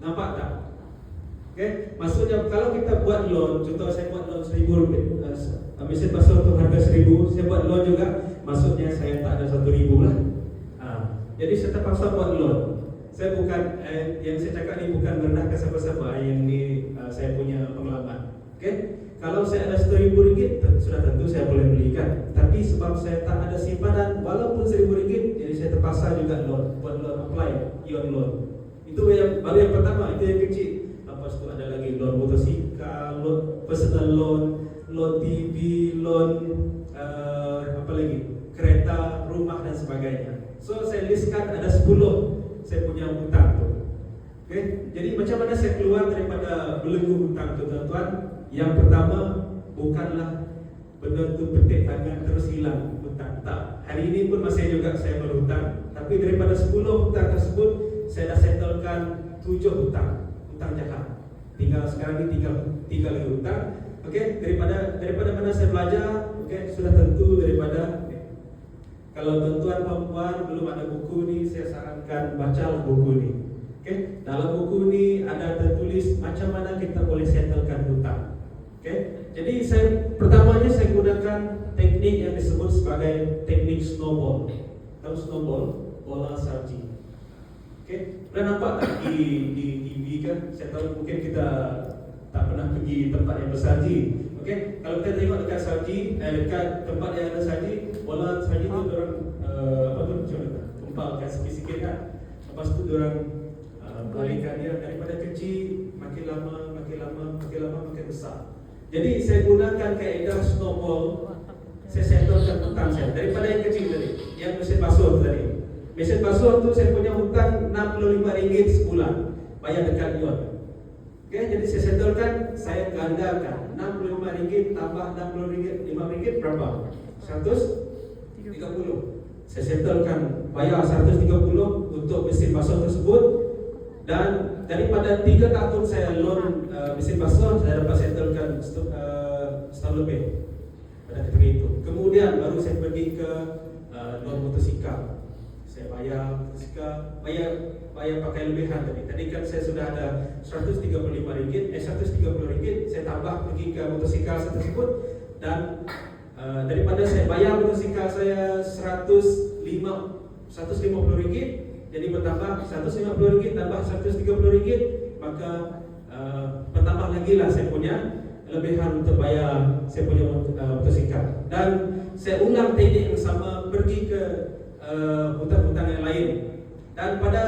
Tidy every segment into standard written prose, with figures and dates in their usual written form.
Nampak tak? Okay? Maksudnya kalau kita buat loan, contoh saya buat loan 1,000 rupiah, mesin basuh untuk harga 1,000, saya buat loan juga, maksudnya saya tak ada 1,000 lah. Jadi saya terpaksa buat loan. Saya bukan, yang saya cakap ni bukan merendahkan siapa-siapa, yang ni saya punya pengalaman. Okay? Kalau saya ada 1,000 ringgit, sudah tentu saya boleh belikan. Tapi sebab saya tak ada simpanan, walaupun 1,000 ringgit, jadi saya terpaksa juga loan, buat loan, apply ion loan. Itu baru yang pertama, itu yang kecil. Lepas tu ada lagi loan motosikal, loan personal loan, loan TV, loan apa lagi, kereta, rumah dan sebagainya. So saya listkan ada 10 saya punya hutang tu. Okay? Jadi macam mana saya keluar daripada belenggu hutang tu, tuan-tuan? Yang pertama, bukanlah benda tu petik tangan terus hilang hutang. Tak. Hari ini pun masih juga saya berhutang. Tapi daripada 10 hutang tersebut, saya dah settlekan 7 hutang jahat. Tinggal sekarang ni tinggal lagi hutang. Okey, daripada mana saya belajar? Okey, sudah tentu daripada kalau tuan-tuan perempuan belum ada buku ni, saya sarankan bacalah buku ni. Okey, dalam buku ni ada tertulis macam mana kita boleh settlekan hutang. Okey, jadi pertamanya saya gunakan teknik yang disebut sebagai teknik snowball. Tahu snowball? Bola salji. Okay. Pernah nampak tak di TV kan? Saya tahu mungkin kita tak pernah pergi tempat yang bersalji. Okay. Kalau kita tengok dekat salji, dekat tempat yang ada salji, bola salji tu diorang macam mana? Kempalkan sikit-sikit kan. Lepas tu diorang balikan dia daripada kecil, makin lama makin besar. Jadi saya gunakan kaedah snowball. Saya settlekan hutang saya daripada yang kecil tadi, yang mesin basuh tadi. Mesin basuh tu saya punya hutang RM65 sebulan, bayar dekat ion. Okay, jadi saya settlekan, saya gandakan RM65 tambah RM60, RM5 berapa? 130. Saya settlekan, bayar 130 untuk mesin basuh tersebut. Dan daripada 3 tahun saya loan mesin basuh, saya dapat settlekan setahun lebih pada ketika itu. Kemudian baru saya pergi ke loan motosikal. Saya bayar motosikal, bayar pakai lebihan tadi. Tadi kan saya sudah ada RM130, saya tambah pergi ke motosikal tersebut. Dan daripada saya bayar motosikal saya RM150, jadi bertambah RM150 tambah RM130, maka bertambah lagi lah saya punya lebihan untuk bayar saya punya motosikal. Dan saya ulang teknik yang sama, pergi ke hutang-hutang yang lain. Dan pada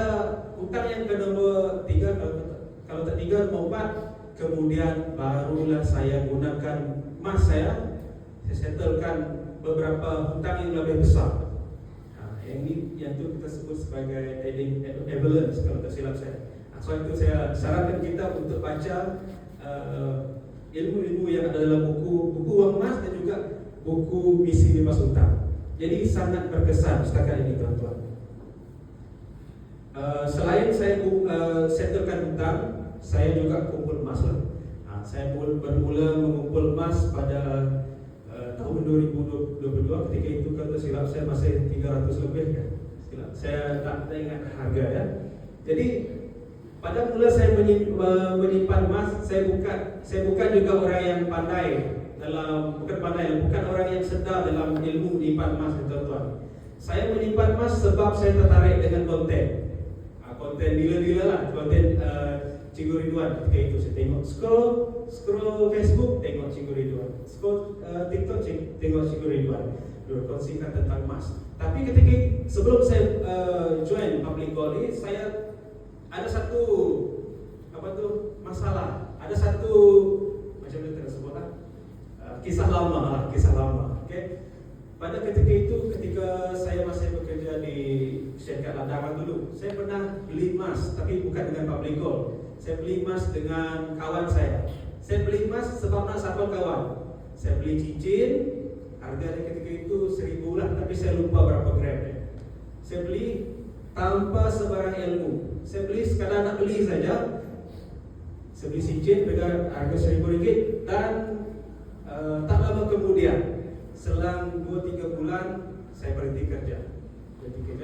hutang yang ke nombor 3, kalau tak 3, nombor 4, kemudian barulah saya gunakan mas saya settlekan beberapa hutang yang lebih besar. Yang itu kita sebut sebagai evidence kalau tak silap saya. So itu saya sarankan kita untuk baca ilmu-ilmu yang ada dalam buku Wang Mas dan juga buku Misi Bebas Hutang. Jadi sangat berkesan setakat ini, tuan-tuan. Selain saya settlekan hutang, saya juga kumpul emas lah. Saya bermula mengumpul emas pada tahun 2022. Ketika itu kalau silap saya masih 300 lebih kan. Saya tak ingat harga ya. Jadi pada mula saya menyimpan emas, saya bukan juga orang yang pandai bukan orang yang sedar dalam ilmu menyimpan emas, tuan-tuan. Saya menyimpan emas sebab saya tertarik dengan konten gila-gila lah, konten Cikgu Ridwan. Ketika itu saya tengok scroll Facebook, tengok Cikgu Ridwan, scroll TikTok, tengok Cikgu Ridwan berkongsikan tentang emas. Tapi ketika sebelum saya join Public Gold ni, saya ada satu masalah, ada satu macam mana kita sebut lah, kisah lama. Okay? Pada ketika itu, ketika saya masih bekerja di syarikat ladangan dulu, saya pernah beli emas, tapi bukan dengan Public Gold. Saya beli emas dengan kawan saya. Saya beli emas sebab nak sapa kawan. Saya beli cincin, harga ketika itu 1,000 lah, tapi saya lupa berapa gram dia. Saya beli tanpa sebarang ilmu. Saya beli sekadar nak beli saja. Saya beli cincin dengan harga RM1,000 dan tak lama kemudian, selang 2-3 bulan, saya berhenti kerja.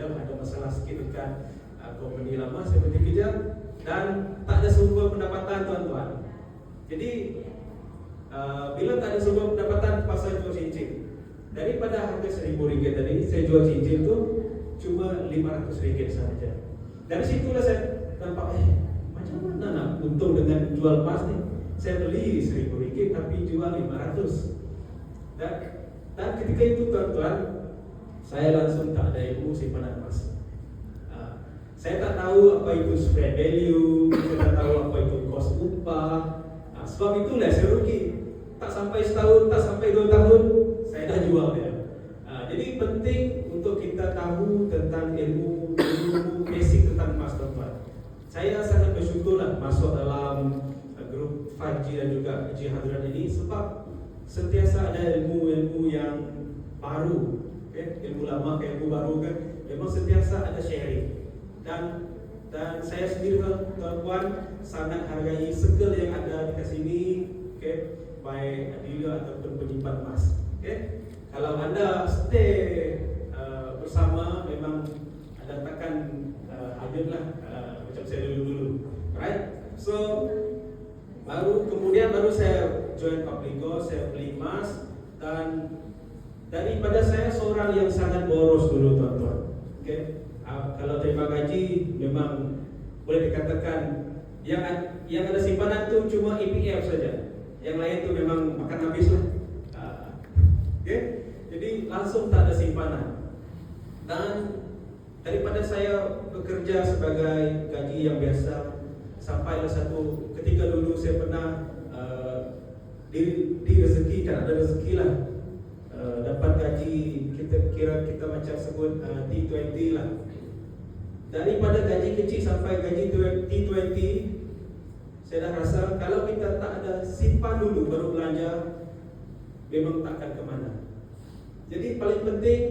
Ada masalah sikit dekat company lama, saya berhenti kerja. dan tak ada sumber pendapatan tuan-tuan. Jadi bila tak ada sumber pendapatan, pasal jual cincin. Daripada harga RM1,000 tadi, saya jual cincin tu cuma RM500 sahaja. Dari situlah saya nampak, macam mana nak untung dengan jual emas ni? Saya beli RM1,000 tapi jual RM500. Dan ketika itu tuan-tuan, saya langsung tak ada ilmu simpanan emas. Saya tak tahu apa itu spread value, saya tak tahu apa itu kos upah. Sebab itulah saya rugi. Tak sampai setahun, tak sampai 2 tahun, saya dah jual dia. Jadi penting untuk kita tahu tentang ilmu basic tentang emas, tuan-tuan. Saya sangat bersyukurlah masuk dalam grup 5G dan juga Haji Hadiran ini, sebab sentiasa ada ilmu-ilmu yang baru, ilmu lama ke ilmu baru kan, memang sentiasa ada sharing. Dan saya sendiri tuan-tuan sangat hargai circle yang ada di sini, baik dealer ataupun penyimpan emas. Kalau anda stay bersama, memang anda takkan habis lah macam saya dulu. Right? So kemudian baru saya join Publico, saya beli emas. Dan daripada saya seorang yang sangat boros dulu, tuan-tuan. Kalau terima gaji, memang boleh dikatakan yang ada simpanan tu cuma EPF saja. Yang lain tu memang makan habis lah. Jadi langsung tak ada simpanan. Dan daripada saya bekerja sebagai gaji yang biasa, sampailah satu ketika dulu saya pernah direzekikan, ada rezeki lah, dapat gaji, kita macam sebut T20 lah. Daripada gaji kecil sampai gaji T20, saya dah rasa kalau kita tak ada simpan dulu baru belanja, memang takkan ke mana. Jadi paling penting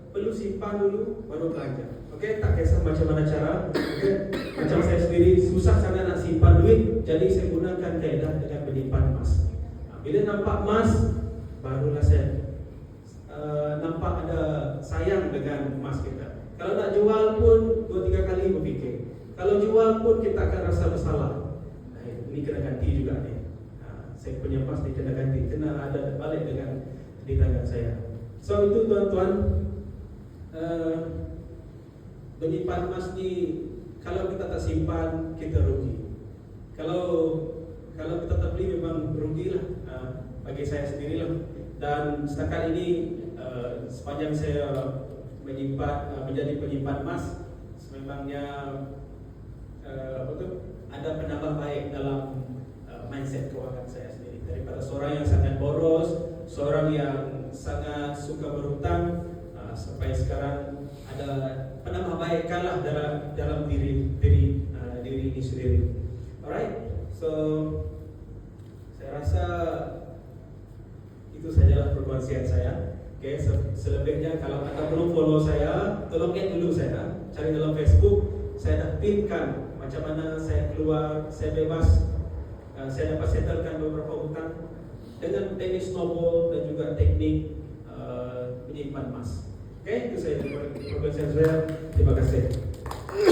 perlu simpan dulu baru belanja. Tak kisah macam mana cara. Macam saya sendiri susah sangat nak simpan duit, jadi saya gunakan kaedah dengan menyimpan emas. Bila nampak emas, barulah saya nampak ada sayang dengan emas kita. Kalau nak jual pun 2-3 kali berfikir. Kalau jual pun kita akan rasa bersalah. Ini kena ganti juga ni. Saya punya emas ni kena ganti, kena ada balik dengan di tangan saya. So itu tuan-tuan, menyimpan emas ni, kalau kita tak simpan, kita rugi. Kalau kita tak beli, memang rugilah. Bagi saya sendirilah. Dan setakat ini, sepanjang saya menjadi penyimpan emas, sememangnya ada penambah baik dalam mindset kewangan saya sendiri. Daripada seorang yang sangat boros, seorang yang sangat suka berhutang, sampai sekarang ada penambah baikkanlah dalam diri ini sendiri. Alright, so saya rasa itu sajalah perkongsian saya. Selebihnya kalau anda belum follow saya, tolong add dulu saya. Cari dalam Facebook, saya dah pinkan macam mana saya keluar, saya bebas, saya dapat settlekan beberapa hutang dengan teknik snowball dan juga teknik menyimpan emas. Itu saya perkongsian saya. Terima kasih.